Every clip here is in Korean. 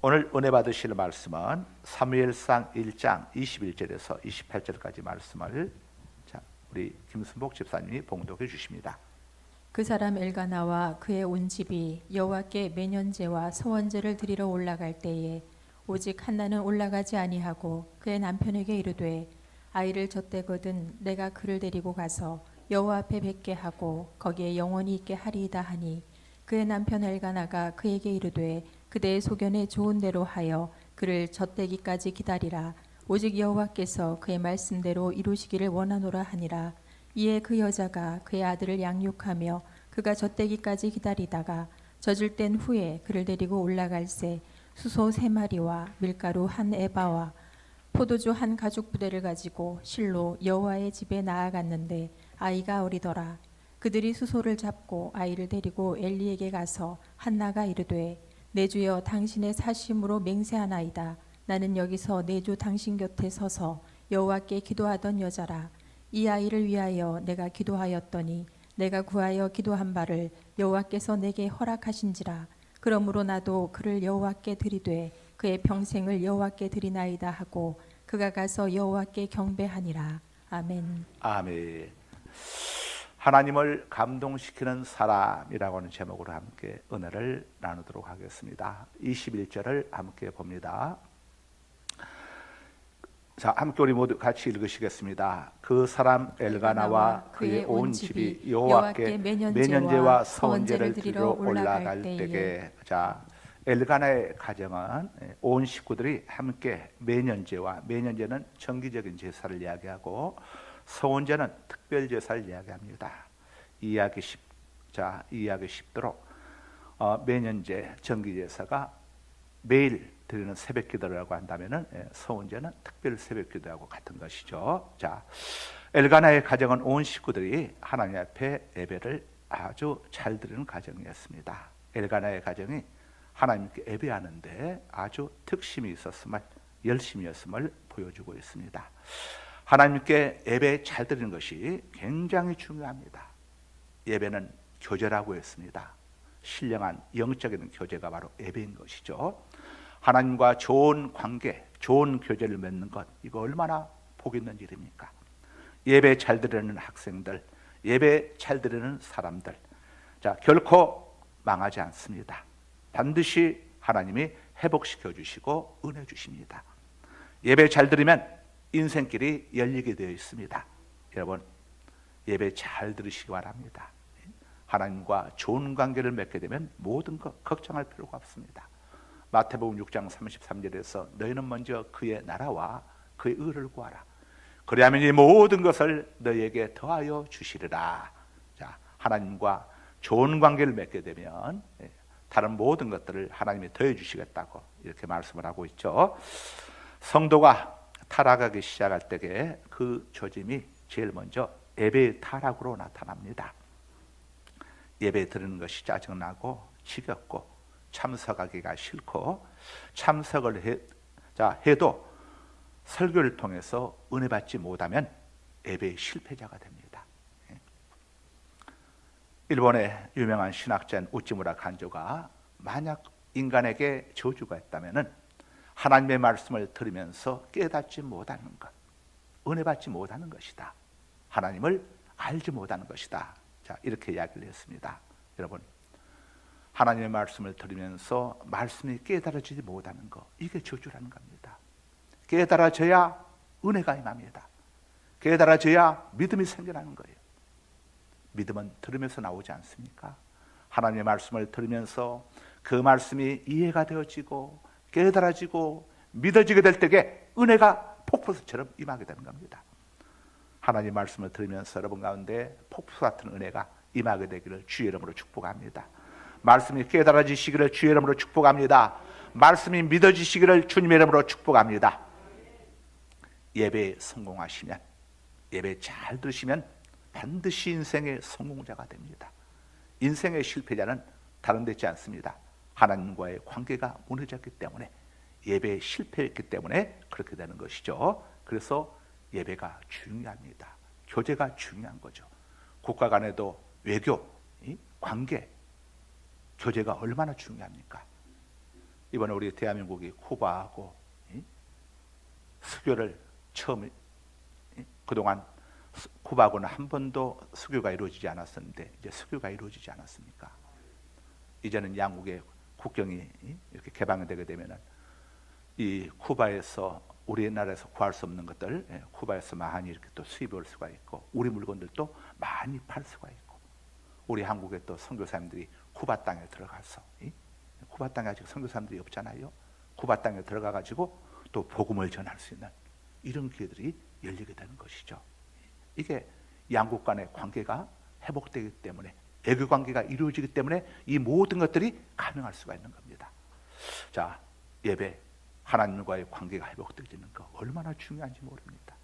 오늘 은혜 받으실 말씀은 사무엘상 1장 21절에서 28절까지 말씀을 우리 김순복 집사님이 봉독해 주십니다. 그 사람 엘가나와 그의 온 집이 여호와께 매년제와 서원제를 드리러 올라갈 때에 오직 한나는 올라가지 아니하고 그의 남편에게 이르되 아이를 젖대거든 내가 그를 데리고 가서 여호와 앞에 뵙게 하고 거기에 영원히 있게 하리이다 하니 그의 남편 엘가나가 그에게 이르되 그대의 소견에 좋은 대로 하여 그를 젖대기까지 기다리라. 오직 여호와께서 그의 말씀대로 이루시기를 원하노라 하니라. 이에 그 여자가 그의 아들을 양육하며 그가 젖대기까지 기다리다가 젖을 땐 후에 그를 데리고 올라갈새 수소 3마리와 밀가루 1에바와 포도주 1가죽 부대를 가지고 실로 여호와의 집에 나아갔는데 아이가 어리더라. 그들이 수소를 잡고 아이를 데리고 엘리에게 가서 한나가 이르되 내 주여 당신의 사심으로 맹세하나이다. 나는 여기서 내 주 당신 곁에 서서 여호와께 기도하던 여자라. 이 아이를 위하여 내가 기도하였더니 내가 구하여 기도한 바를 여호와께서 내게 허락하신지라. 그러므로 나도 그를 여호와께 드리되 그의 평생을 여호와께 드리나이다 하고 그가 가서 여호와께 경배하니라. 아멘. 아멘. 하나님을 감동시키는 사람이라고 하는 제목으로 함께 은혜를 나누도록 하겠습니다. 21절을 함께 봅니다. 자, 함께 우리 모두 같이 읽으시겠습니다. 그 사람 엘가나와 그의 온 집이 여호와께 매년제와 서원제를 드리러 올라갈 때에, 자, 엘가나의 가정은 온 식구들이 함께 매년제는 정기적인 제사를 이야기하고 서원제는 특별 제사를 이야기합니다. 이해하기 쉽도록 매년제 정기 제사가 매일 드리는 새벽 기도라고 한다면은 서원제는 특별 새벽 기도하고 같은 것이죠. 자, 엘가나의 가정은 온 식구들이 하나님 앞에 예배를 아주 잘 드리는 가정이었습니다. 엘가나의 가정이 하나님께 예배하는데 아주 특심이 있었음을, 열심이었음을 보여주고 있습니다. 하나님께 예배 잘 드리는 것이 굉장히 중요합니다. 예배는 교제라고 했습니다. 신령한 영적인 교제가 바로 예배인 것이죠. 하나님과 좋은 관계, 좋은 교제를 맺는 것, 이거 얼마나 복 있는 일입니까? 예배 잘 드리는 학생들, 예배 잘 드리는 사람들, 자, 결코 망하지 않습니다. 반드시 하나님이 회복시켜 주시고 은혜 주십니다. 예배 잘 드리면 인생길이 열리게 되어 있습니다. 여러분, 예배 잘 들으시기 바랍니다. 하나님과 좋은 관계를 맺게 되면 모든 것 걱정할 필요가 없습니다. 마태복음 6장 33절에서 너희는 먼저 그의 나라와 그의 의를 구하라. 그리하면 이 모든 것을 너희에게 더하여 주시리라. 자, 하나님과 좋은 관계를 맺게 되면 다른 모든 것들을 하나님이 더해 주시겠다고 이렇게 말씀을 하고 있죠. 성도가 타락하기 시작할 때에 그 조짐이 제일 먼저 예배의 타락으로 나타납니다. 예배 드리는 것이 짜증나고 지겹고 참석하기가 싫고 참석을 해도 설교를 통해서 은혜 받지 못하면 예배의 실패자가 됩니다. 일본의 유명한 신학자인 우찌무라 간조가 만약 인간에게 저주가 있다면 하나님의 말씀을 들으면서 깨닫지 못하는 것, 은혜 받지 못하는 것이다. 하나님을 알지 못하는 것이다. 자, 이렇게 이야기를 했습니다. 여러분, 하나님의 말씀을 들으면서 말씀이 깨달아지지 못하는 것, 이게 저주라는 겁니다. 깨달아져야 은혜가 임합니다. 깨달아져야 믿음이 생겨나는 거예요. 믿음은 들으면서 나오지 않습니까? 하나님의 말씀을 들으면서 그 말씀이 이해가 되어지고 깨달아지고 믿어지게 될 때에 은혜가 폭포수처럼 임하게 되는 겁니다. 하나님의 말씀을 들으면서 여러분 가운데 폭포수 같은 은혜가 임하게 되기를 주의 이름으로 축복합니다. 말씀이 깨달아지시기를 주의 이름으로 축복합니다. 말씀이 믿어지시기를 주님의 이름으로 축복합니다. 예배에 성공하시면, 예배 잘 들으시면 반드시 인생의 성공자가 됩니다. 인생의 실패자는 다른 데 있지 않습니다. 하나님과의 관계가 무너졌기 때문에, 예배에 실패했기 때문에 그렇게 되는 것이죠. 그래서 예배가 중요합니다. 교제가 중요한 거죠. 국가 간에도 외교, 관계, 교제가 얼마나 중요합니까? 이번에 우리 대한민국이 쿠바하고 수교를 처음 그동안 쿠바하고는 한 번도 수교가 이루어지지 않았었는데 이제 수교가 이루어지지 않았습니까? 이제는 양국의 국경이 이렇게 개방되게 되면은 이 쿠바에서 우리나라에서 구할 수 없는 것들 쿠바에서 많이 이렇게 또 수입할 수가 있고 우리 물건들도 많이 팔 수가 있고 우리 한국의 또 선교사님들이 쿠바 땅에 들어가서 쿠바 땅에 아직 선교사님들이 없잖아요. 쿠바 땅에 들어가 가지고 또 복음을 전할 수 있는 이런 기회들이 열리게 되는 것이죠. 이게 양국 간의 관계가 회복되기 때문에 애교 관계가 이루어지기 때문에 이 모든 것들이 가능할 수가 있는 겁니다. 자, 예배 하나님과의 관계가 회복되어지는 거 얼마나 중요한지 모릅니다.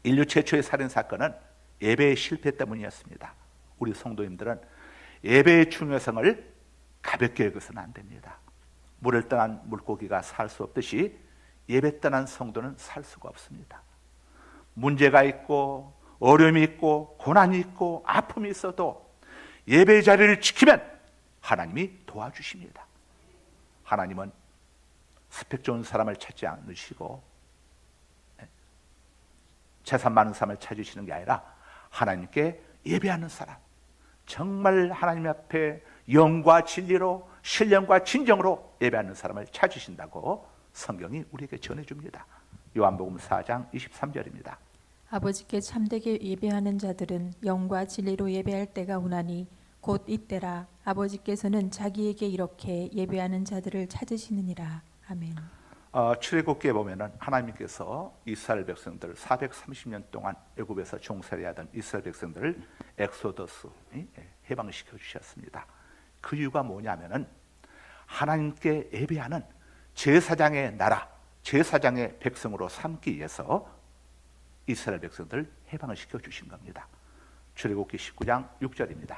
인류 최초의 살인 사건은 예배의 실패 때문이었습니다. 우리 성도님들은 예배의 중요성을 가볍게 여겨서는 안 됩니다. 물을 떠난 물고기가 살 수 없듯이 예배 떠난 성도는 살 수가 없습니다. 문제가 있고 어려움이 있고 고난이 있고 아픔이 있어도 예배 자리를 지키면 하나님이 도와주십니다. 하나님은 스펙 좋은 사람을 찾지 않으시고 재산 많은 사람을 찾으시는 게 아니라 하나님께 예배하는 사람, 정말 하나님 앞에 영과 진리로 신령과 진정으로 예배하는 사람을 찾으신다고 성경이 우리에게 전해줍니다. 요한복음 4장 23절입니다. 아버지께 참되게 예배하는 자들은 영과 진리로 예배할 때가 오나니 곧 이때라. 아버지께서는 자기에게 이렇게 예배하는 자들을 찾으시느니라. 아멘. 출애굽기에 보면은 하나님께서 이스라엘 백성들 430년 동안 애굽에서 종살이하던 이스라엘 백성들을 엑소더스 해방시켜 주셨습니다. 그 이유가 뭐냐면은 하나님께 예배하는 제사장의 나라, 제사장의 백성으로 삼기 위해서 이스라엘 백성들을 해방을 시켜 주신 겁니다. 출애굽기 19장 6절입니다.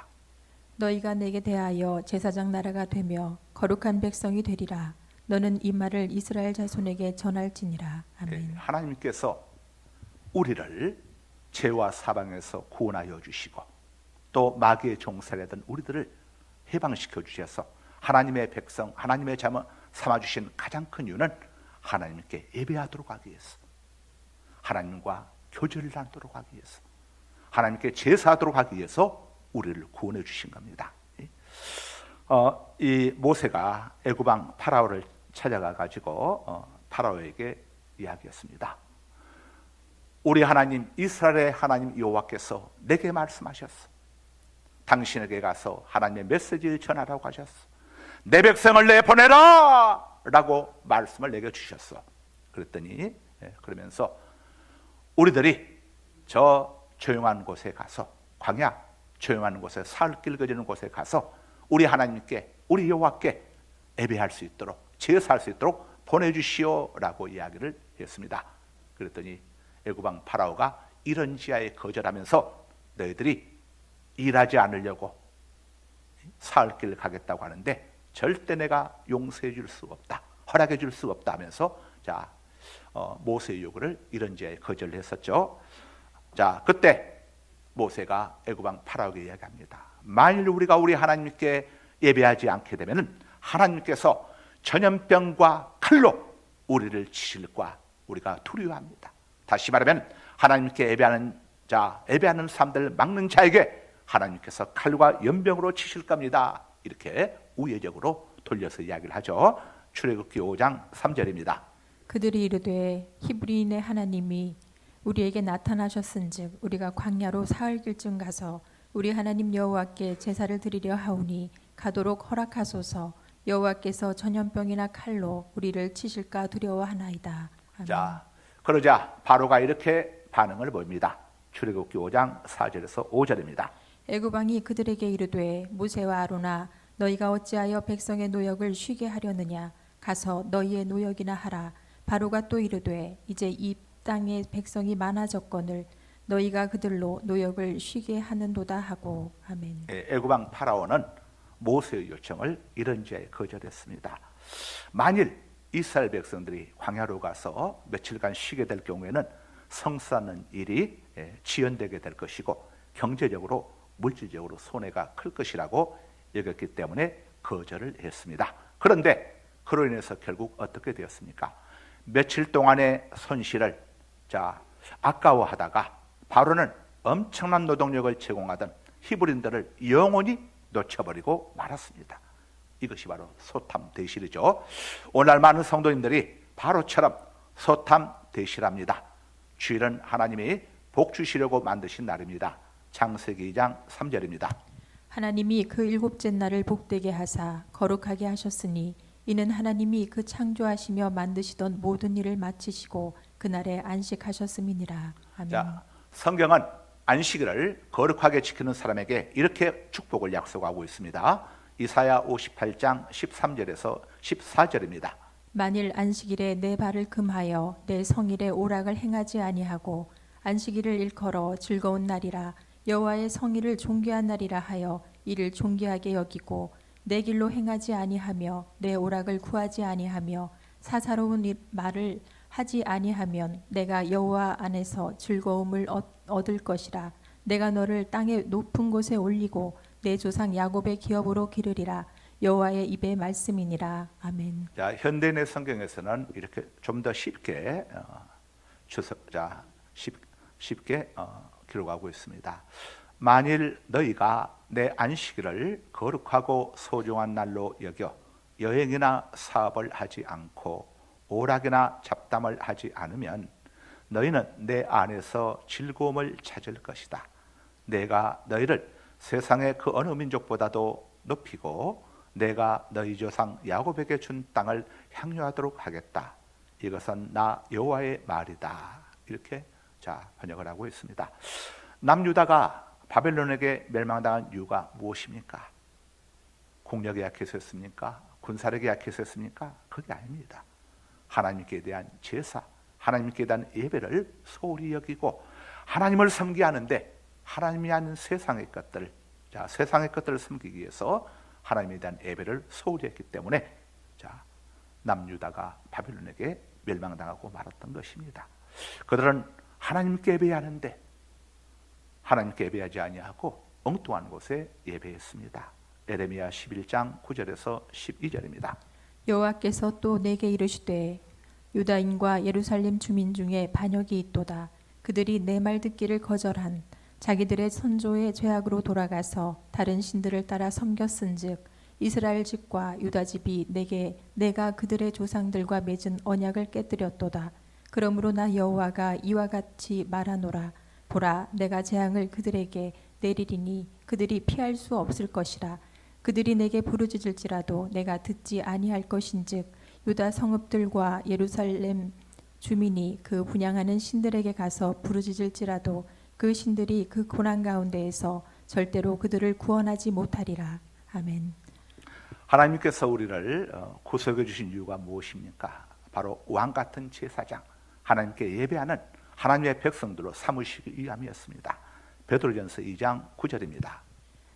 너희가 내게 대하여 제사장 나라가 되며 거룩한 백성이 되리라. 너는 이 말을 이스라엘 자손에게 전할지니라. 아멘. 하나님께서 우리를 죄와 사방에서 구원하여 주시고 또 마귀의 종살이하던 우리들을 해방시켜 주셔서 하나님의 백성, 하나님의 자녀 삼아주신 가장 큰 이유는 하나님께 예배하도록 하기 위해서, 하나님과 교제를 나누도록 하기 위해서, 하나님께 제사하도록 하기 위해서 우리를 구원해 주신 겁니다. 이 모세가 애굽 왕 파라오를 찾아가 가지고 파라오에게 이야기했습니다. 우리 하나님 이스라엘의 하나님 여호와께서 내게 말씀하셨어. 당신에게 가서 하나님의 메시지를 전하라고 하셨어. 내 백성을 내보내라! 라고 말씀을 내게 주셨어. 그랬더니 그러면서 우리들이 저 조용한 곳에 가서, 광야 조용한 곳에 사흘길 거리는 곳에 가서 우리 하나님께, 우리 여호와께 예배할 수 있도록, 제사할 수 있도록 보내주시오라고 이야기를 했습니다. 그랬더니 애굽 왕 파라오가 이런 지하에 거절하면서 너희들이 일하지 않으려고 사흘길 가겠다고 하는데 절대 내가 용서해 줄 수가 없다, 허락해 줄 수가 없다 하면서 모세의 요구를 이런 지하에 거절을 했었죠. 자, 그때 모세가 애굽 왕 파라오에게 이야기합니다. 만일 우리가 우리 하나님께 예배하지 않게 되면 하나님께서 전염병과 칼로 우리를 치실까 우리가 두려워합니다. 다시 말하면 하나님께 예배하는 자, 예배하는 사람들 막는 자에게 하나님께서 칼과 연병으로 치실 겁니다. 이렇게 우회적으로 돌려서 이야기를 하죠. 출애굽기 5장 3절입니다. 그들이 이르되 히브리인의 하나님이 우리에게 나타나셨은즉 우리가 광야로 사흘길쯤 가서 우리 하나님 여호와께 제사를 드리려 하오니 가도록 허락하소서. 여호와께서 전염병이나 칼로 우리를 치실까 두려워하나이다. 아멘. 자, 그러자 바로가 이렇게 반응을 보입니다. 출애굽기 5장 4절에서 5절입니다. 애굽 왕이 그들에게 이르되 모세와 아론아 너희가 어찌하여 백성의 노역을 쉬게 하려느냐. 가서 너희의 노역이나 하라. 바로가 또 이르되 이제 이 땅에 백성이 많아졌거늘 너희가 그들로 노역을 쉬게 하는도다 하고. 아멘. 애굽 왕 파라오는 모세의 요청을 이런 지하에 거절했습니다. 만일 이스라엘 백성들이 광야로 가서 며칠간 쉬게 될 경우에는 성사는 일이 지연되게 될 것이고 경제적으로 물질적으로 손해가 클 것이라고 여겼기 때문에 거절을 했습니다. 그런데 그로 인해서 결국 어떻게 되었습니까? 며칠 동안의 손실을 아까워하다가 바로는 엄청난 노동력을 제공하던 히브리인들을 영원히 놓쳐버리고 말았습니다. 이것이 바로 소탐대실이죠. 오늘 많은 성도님들이 바로처럼 소탐대실합니다. 주일은 하나님이 복 주시려고 만드신 날입니다. 창세기 2장 3절입니다. 하나님이 그 일곱째 날을 복되게 하사 거룩하게 하셨으니 이는 하나님이 그 창조하시며 만드시던 모든 일을 마치시고 그날에 안식하셨음이니라. 아멘. 자, 성경은 안식일을 거룩하게 지키는 사람에게 이렇게 축복을 약속하고 있습니다. 이사야 58장 13절에서 14절입니다. 만일 안식일에 내 발을 금하여 내 성일에 오락을 행하지 아니하고 안식일을 일컬어 즐거운 날이라 여호와의 성일을 존귀한 날이라 하여 이를 존귀하게 여기고 내 길로 행하지 아니하며 내 오락을 구하지 아니하며 사사로운 말을 하지 아니하면 내가 여호와 안에서 즐거움을 얻을 것이라. 내가 너를 땅의 높은 곳에 올리고 내 조상 야곱의 기업으로 기르리라. 여호와의 입의 말씀이니라. 아멘. 자, 현대인의 성경에서는 이렇게 좀 더 쉽게 쉽게 기록하고 있습니다. 만일 너희가 내 안식일을 거룩하고 소중한 날로 여겨 여행이나 사업을 하지 않고 오락이나 잡담을 하지 않으면 너희는 내 안에서 즐거움을 찾을 것이다. 내가 너희를 세상의 그 어느 민족보다도 높이고 내가 너희 조상 야곱에게 준 땅을 향유하도록 하겠다. 이것은 나 여호와의 말이다. 이렇게 번역을 하고 있습니다. 남유다가 바벨론에게 멸망당한 이유가 무엇입니까? 국력이 약해서였습니까? 군사력이 약해서였습니까? 그게 아닙니다. 하나님께 대한 제사, 하나님께 대한 예배를 소홀히 여기고 하나님을 섬기게 하는데 하나님이 아닌 세상의 것들, 세상의 것들을 섬기기 위해서 하나님에 대한 예배를 소홀히 했기 때문에 남유다가 바벨론에게 멸망당하고 말았던 것입니다. 그들은 하나님께 예배하는데 하나님께 예배하지 아니하고 엉뚱한 곳에 예배했습니다. 에레미야 11장 9절에서 12절입니다. 여호와께서 또 내게 이르시되 유다인과 예루살렘 주민 중에 반역이 있도다. 그들이 내 말 듣기를 거절한 자기들의 선조의 죄악으로 돌아가서 다른 신들을 따라 섬겼은즉 이스라엘 집과 유다 집이 내가 그들의 조상들과 맺은 언약을 깨뜨렸도다. 그러므로 나 여호와가 이와 같이 말하노라. 보라, 내가 재앙을 그들에게 내리리니 그들이 피할 수 없을 것이라. 그들이 내게 부르짖을지라도 내가 듣지 아니할 것인즉 유다 성읍들과 예루살렘 주민이 그 분향하는 신들에게 가서 부르짖을지라도 그 신들이 그 고난 가운데에서 절대로 그들을 구원하지 못하리라. 아멘. 하나님께서 우리를 구속해 주신 이유가 무엇입니까? 바로 왕 같은 제사장, 하나님께 예배하는 하나님의 백성들로 삼으시기 위함이었습니다. 베드로전서 2장 9절입니다.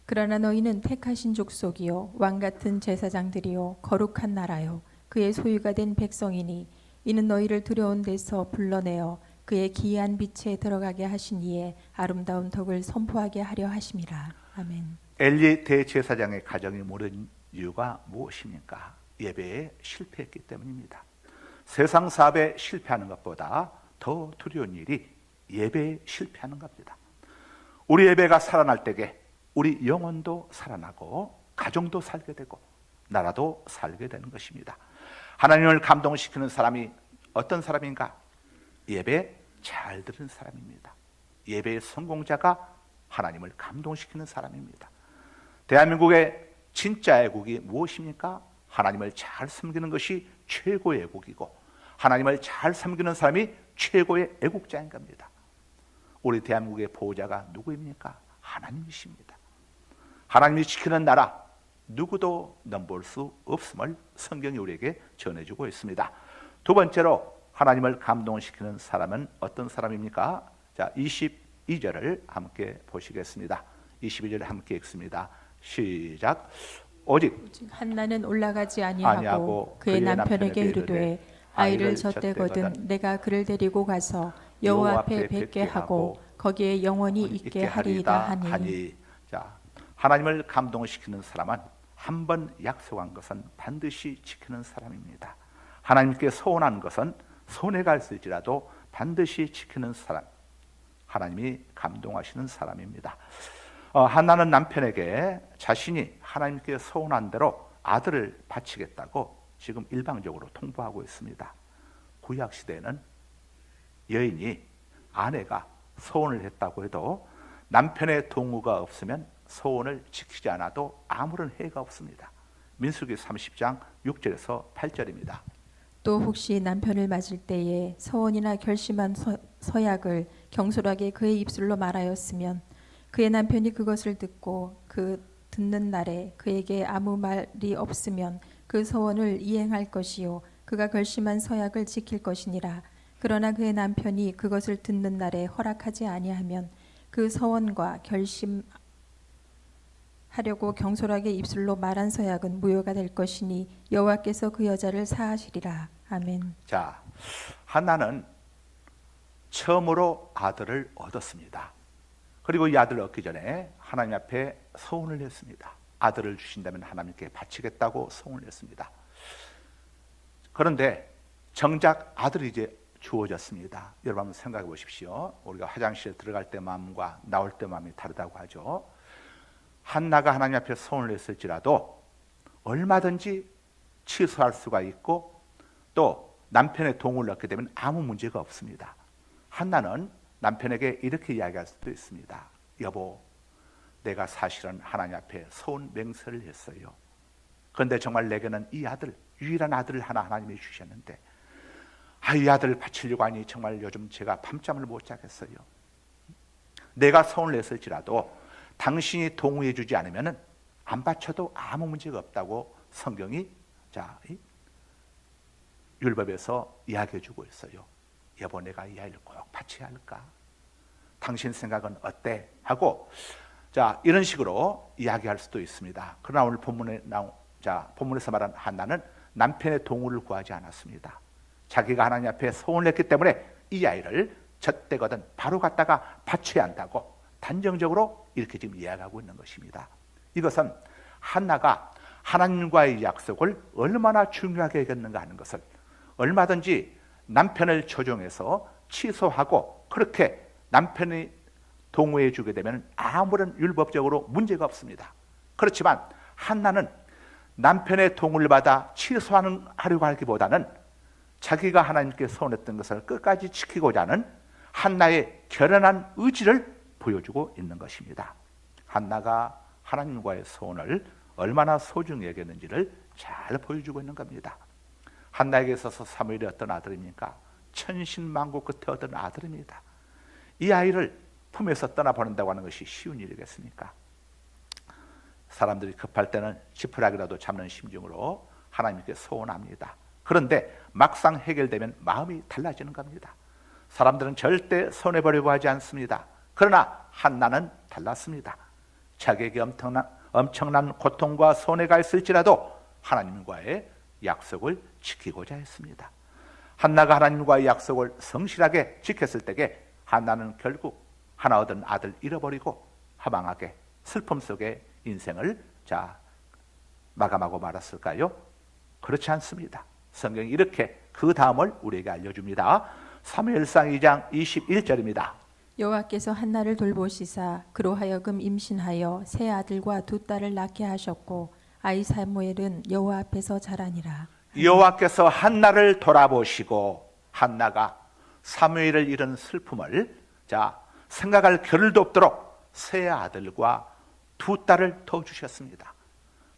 그러나 너희는 택하신 족속이요 왕 같은 제사장들이요 거룩한 나라요 그의 소유가 된 백성이니 이는 너희를 두려운 데서 불러내어 그의 기이한 빛에 들어가게 하신 이에 아름다운 덕을 선포하게 하려 하심이라. 아멘. 엘리 대제사장의 가정이 무너진 이유가 무엇입니까? 예배에 실패했기 때문입니다. 세상 사업에 실패하는 것보다 더 두려운 일이 예배에 실패하는 겁니다. 우리 예배가 살아날 때에 우리 영혼도 살아나고 가정도 살게 되고 나라도 살게 되는 것입니다. 하나님을 감동시키는 사람이 어떤 사람인가? 예배 잘 들은 사람입니다. 예배의 성공자가 하나님을 감동시키는 사람입니다. 대한민국의 진짜 애국이 무엇입니까? 하나님을 잘 섬기는 것이 최고의 애국이고 하나님을 잘 섬기는 사람이 최고의 애국자인 겁니다. 우리 대한민국의 보호자가 누구입니까? 하나님이십니다. 하나님이 지키는 나라 누구도 넘볼 수 없음을 성경이 우리에게 전해주고 있습니다. 두 번째로 하나님을 감동시키는 사람은 어떤 사람입니까? 자, 22절을 함께 보시겠습니다. 22절을 함께 읽습니다. 시작. 오직 한나는 올라가지 아니하고 그의 남편에게 이르되 아이를 젖대거든 내가 그를 데리고 가서 여호와 앞에 뵙게 하고 거기에 영원히 있게 하리이다 하니. 자, 하나님을 감동시키는 사람은 한 번 약속한 것은 반드시 지키는 사람입니다. 하나님께 서원한 것은 손해가 있을지라도 반드시 지키는 사람, 하나님이 감동하시는 사람입니다. 한나는 남편에게 자신이 하나님께 서원한 대로 아들을 바치겠다고 지금 일방적으로 통보하고 있습니다. 구약 시대에는 여인이 아내가 서원을 했다고 해도 남편의 동의가 없으면 서원을 지키지 않아도 아무런 해가 없습니다. 민수기 30장 6절에서 8절입니다. 또 혹시 남편을 맞을 때에 서원이나 결심한 서약을 경솔하게 그의 입술로 말하였으면 그의 남편이 그것을 듣고 그 듣는 날에 그에게 아무 말이 없으면 그 서원을 이행할 것이요 그가 결심한 서약을 지킬 것이니라. 그러나 그의 남편이 그것을 듣는 날에 허락하지 아니하면 그 서원과 결심하려고 경솔하게 입술로 말한 서약은 무효가 될 것이니 여호와께서 그 여자를 사하시리라. 아멘. 자, 한나는 처음으로 아들을 얻었습니다. 그리고 이 아들을 얻기 전에 하나님 앞에 서원을 했습니다. 아들을 주신다면 하나님께 바치겠다고 서원을 했습니다. 그런데 정작 아들이 이제 주어졌습니다. 여러분 한번 생각해 보십시오. 우리가 화장실에 들어갈 때 마음과 나올 때 마음이 다르다고 하죠. 한나가 하나님 앞에 서원을 했을지라도 얼마든지 취소할 수가 있고 또 남편의 동의를 얻게 되면 아무 문제가 없습니다. 한나는 남편에게 이렇게 이야기할 수도 있습니다. 여보, 내가 사실은 하나님 앞에 서원 맹세를 했어요. 그런데 정말 내게는 이 아들, 유일한 아들을 하나님이 주셨는데 이 아들을 바치려고 하니 정말 요즘 제가 밤잠을 못 자겠어요. 내가 서원을 했을지라도 당신이 동의해 주지 않으면 안 바쳐도 아무 문제가 없다고 성경이 율법에서 이야기해 주고 있어요. 여보, 내가 이 아이를 꼭 바쳐야 할까? 당신 생각은 어때? 하고 이런 식으로 이야기할 수도 있습니다. 그러나 오늘 본문에서 말한 한나는 남편의 동의를 구하지 않았습니다. 자기가 하나님 앞에 서원을 했기 때문에 이 아이를 젖되거든 바로 갖다가 바쳐야 한다고 단정적으로 이렇게 지금 이야기하고 있는 것입니다. 이것은 한나가 하나님과의 약속을 얼마나 중요하게 여겼는가 하는 것을, 얼마든지 남편을 조종해서 취소하고 그렇게 남편이 동의해 주게 되면 아무런 율법적으로 문제가 없습니다. 그렇지만 한나는 남편의 동의를 받아 취소하려고 하기보다는 자기가 하나님께 서원했던 것을 끝까지 지키고자 하는 한나의 결연한 의지를 보여주고 있는 것입니다. 한나가 하나님과의 서원을 얼마나 소중히 여겼는지를 잘 보여주고 있는 겁니다. 한나에게 있어서 사무엘이 어떤 아들입니까? 천신만고 끝에 얻은 아들입니다. 이 아이를 품에서 떠나보낸다고 하는 것이 쉬운 일이겠습니까? 사람들이 급할 때는 지푸라기라도 잡는 심정으로 하나님께 소원합니다. 그런데 막상 해결되면 마음이 달라지는 겁니다. 사람들은 절대 손해보려고 하지 않습니다. 그러나 한나는 달랐습니다. 자기에게 엄청난 고통과 손해가 있을지라도 하나님과의 약속을 지키고자 했습니다. 한나가 하나님과의 약속을 성실하게 지켰을 때에 한나는 결국 하나 얻은 아들 잃어버리고 허망하게 슬픔 속에 인생을 마감하고 말았을까요? 그렇지 않습니다. 성경이 이렇게 그 다음을 우리에게 알려줍니다. 사무엘상 2장 21절입니다. 여호와께서 한나를 돌보시사 그로 하여금 임신하여 세 아들과 두 딸을 낳게 하셨고 아이 사무엘은 여호와 앞에서 자라니라. 여호와께서 한나를 돌아보시고 한나가 사무엘을 잃은 슬픔을 생각할 겨를도 없도록 세 아들과 두 딸을 더 주셨습니다.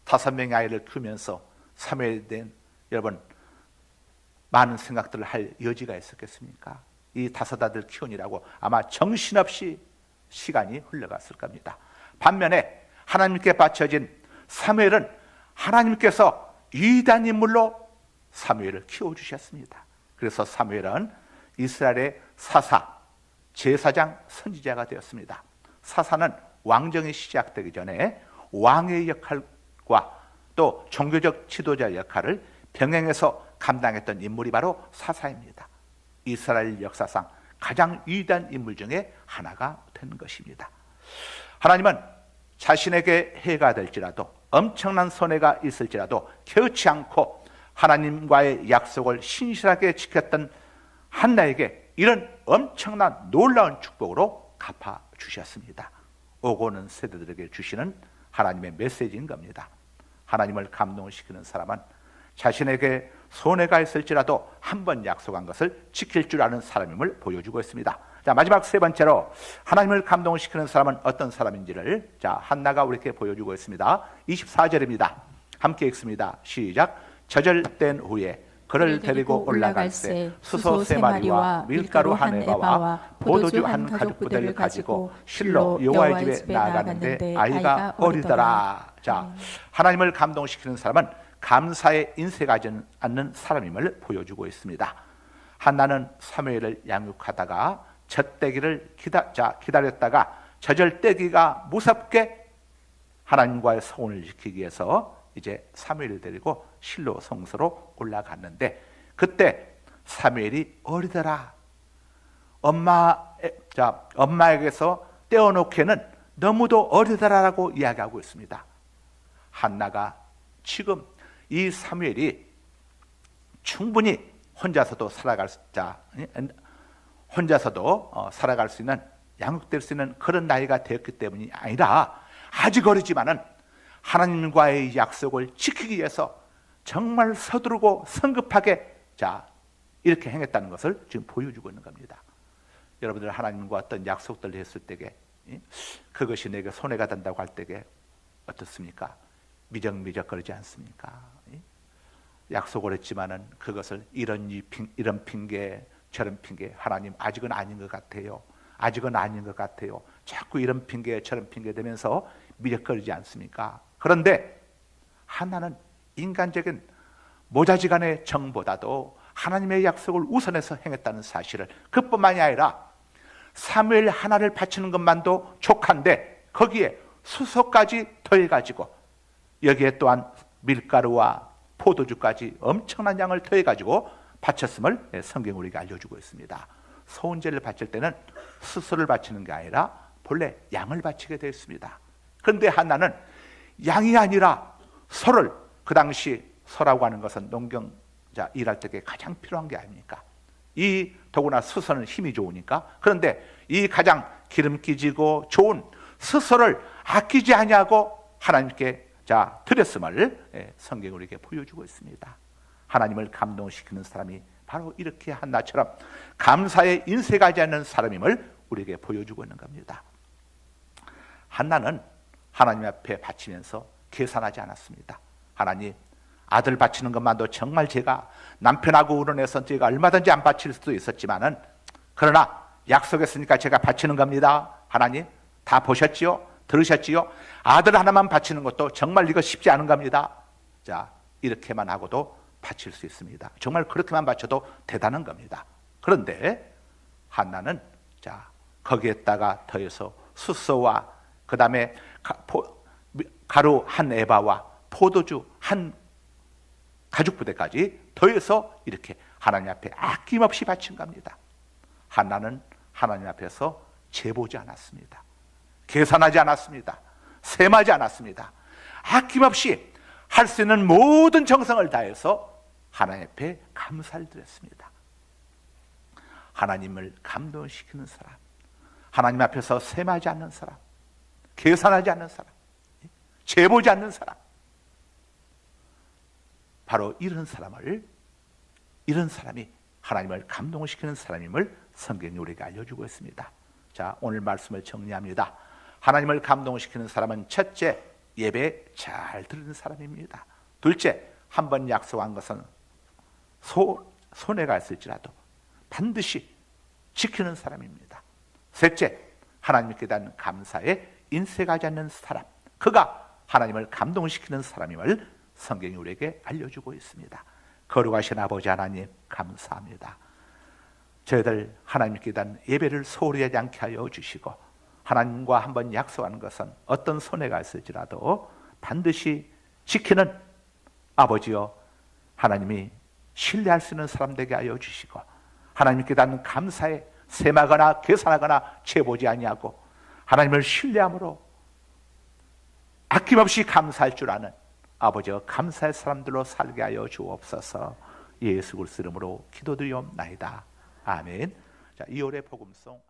5명의 아이를 키우면서 사무엘에 대한 여러분 많은 생각들을 할 여지가 있었겠습니까? 이 5 아들 키우느라고 아마 정신없이 시간이 흘러갔을 겁니다. 반면에 하나님께 바쳐진 사무엘은 하나님께서 위대한 인물로 사무엘을 키워주셨습니다. 그래서 사무엘은 이스라엘의 사사, 제사장, 선지자가 되었습니다. 사사는 왕정이 시작되기 전에 왕의 역할과 또 종교적 지도자 역할을 병행해서 감당했던 인물이 바로 사사입니다. 이스라엘 역사상 가장 위대한 인물 중에 하나가 된 것입니다. 하나님은 자신에게 해가 될지라도 엄청난 손해가 있을지라도 개의치 않고 하나님과의 약속을 신실하게 지켰던 한나에게 이런 엄청난 놀라운 축복으로 갚아주셨습니다. 오고는 세대들에게 주시는 하나님의 메시지인 겁니다. 하나님을 감동시키는 사람은 자신에게 손해가 있을지라도 한 번 약속한 것을 지킬 줄 아는 사람임을 보여주고 있습니다. 자, 마지막 세 번째로 하나님을 감동시키는 사람은 어떤 사람인지를 한나가 우리에게 보여주고 있습니다. 24절입니다. 함께 읽습니다. 시작. 저절된 후에 그를 데리고 올라갈 때 수소 3마리와 밀가루 한 에바와 포도주 한 가죽부대를 가지고 실로 여호와의 집에 나아갔는데 아이가 어리더라. 자, 하나님을 감동시키는 사람은 감사의 인색하지 않는 사람임을 보여주고 있습니다. 한나는 사무엘을 양육하다가 젖대기를 기다렸다가 젖을떼기가 무섭게 하나님과의 소원을 지키기 위해서 이제 사무엘을 데리고 실로 성소로 올라갔는데 그때 사무엘이 어리더라. 엄마에게서 떼어놓기에는 너무도 어리더라라고 이야기하고 있습니다. 한나가 지금 이 사무엘이 충분히 혼자서도 살아갈 수 있는, 양육될 수 있는 그런 나이가 되었기 때문이 아니라 아직 어리지만은 하나님과의 약속을 지키기 위해서 정말 서두르고 성급하게 이렇게 행했다는 것을 지금 보여주고 있는 겁니다. 여러분들 하나님과 어떤 약속들을 했을 때에 그것이 내게 손해가 된다고 할 때에 어떻습니까? 미적미적거리지 않습니까? 약속을 했지만은 그것을 이런 핑계 저런 핑계, 하나님 아직은 아닌 것 같아요. 아직은 아닌 것 같아요. 자꾸 이런 핑계 저런 핑계 되면서 미적거리지 않습니까? 그런데 하나는 인간적인 모자지간의 정보다도 하나님의 약속을 우선해서 행했다는 사실을, 그뿐만이 아니라 사무엘 하나를 바치는 것만도 족한데 거기에 수소까지 더해가지고 여기에 또한 밀가루와 포도주까지 엄청난 양을 더해가지고 바쳤음을 성경이 우리가 알려주고 있습니다. 소원제를 바칠 때는 수소를 바치는 게 아니라 본래 양을 바치게 되어 있습니다. 그런데 한나는 양이 아니라 소를, 그 당시 소라고 하는 것은 농경자 일할 때 가장 필요한 게 아닙니까? 이 더구나 수소는 힘이 좋으니까. 그런데 이 가장 기름기지고 좋은 수소를 아끼지 아니하고 하나님께 드렸음을 성경이 우리에게 보여주고 있습니다. 하나님을 감동시키는 사람이 바로 이렇게 한나처럼 감사에 인색하지 않는 사람임을 우리에게 보여주고 있는 겁니다. 한나는 하나님 앞에 바치면서 계산하지 않았습니다. 하나님, 아들 바치는 것만도 정말 제가 남편하고 우러내서 제가 얼마든지 안 바칠 수도 있었지만은, 그러나 약속했으니까 제가 바치는 겁니다. 하나님, 다 보셨지요? 들으셨지요? 아들 하나만 바치는 것도 정말 이거 쉽지 않은 겁니다. 이렇게만 하고도 바칠 수 있습니다. 정말 그렇게만 바쳐도 대단한 겁니다. 그런데 한나는 거기에다가 더해서 수소와 그 다음에 가루 한 에바와 포도주 한 가죽부대까지 더해서 이렇게 하나님 앞에 아낌없이 바친 겁니다. 한나는 하나님 앞에서 재보지 않았습니다. 계산하지 않았습니다. 셈하지 않았습니다. 아낌없이 할 수 있는 모든 정성을 다해서 하나님 앞에 감사를 드렸습니다. 하나님을 감동시키는 사람, 하나님 앞에서 셈하지 않는 사람, 계산하지 않는 사람, 재보지 않는 사람, 바로 이런 사람이 하나님을 감동시키는 사람임을 성경이 우리에게 알려주고 있습니다. 오늘 말씀을 정리합니다. 하나님을 감동시키는 사람은 첫째, 예배 잘 드리는 사람입니다. 둘째, 한 번 약속한 것은 손해가 있을지라도 반드시 지키는 사람입니다. 셋째, 하나님께 대한 감사에 인색하지 않는 사람, 그가 하나님을 감동시키는 사람임을 성경이 우리에게 알려주고 있습니다. 거룩하신 아버지 하나님, 감사합니다. 저희들 하나님께 대한 예배를 소홀히 하지 않게 하여 주시고, 하나님과 한번 약속하는 것은 어떤 손해가 있을지라도 반드시 지키는 아버지여, 하나님이 신뢰할 수 있는 사람 되게 하여 주시고, 하나님께 대한 감사에 셈하거나 계산하거나 재보지 아니하고 하나님을 신뢰함으로 아낌없이 감사할 줄 아는 아버지여 감사의 사람들로 살게 하여 주옵소서. 예수 그리스도 이름으로 기도드리옵나이다. 아멘. 자, 2월의 복음송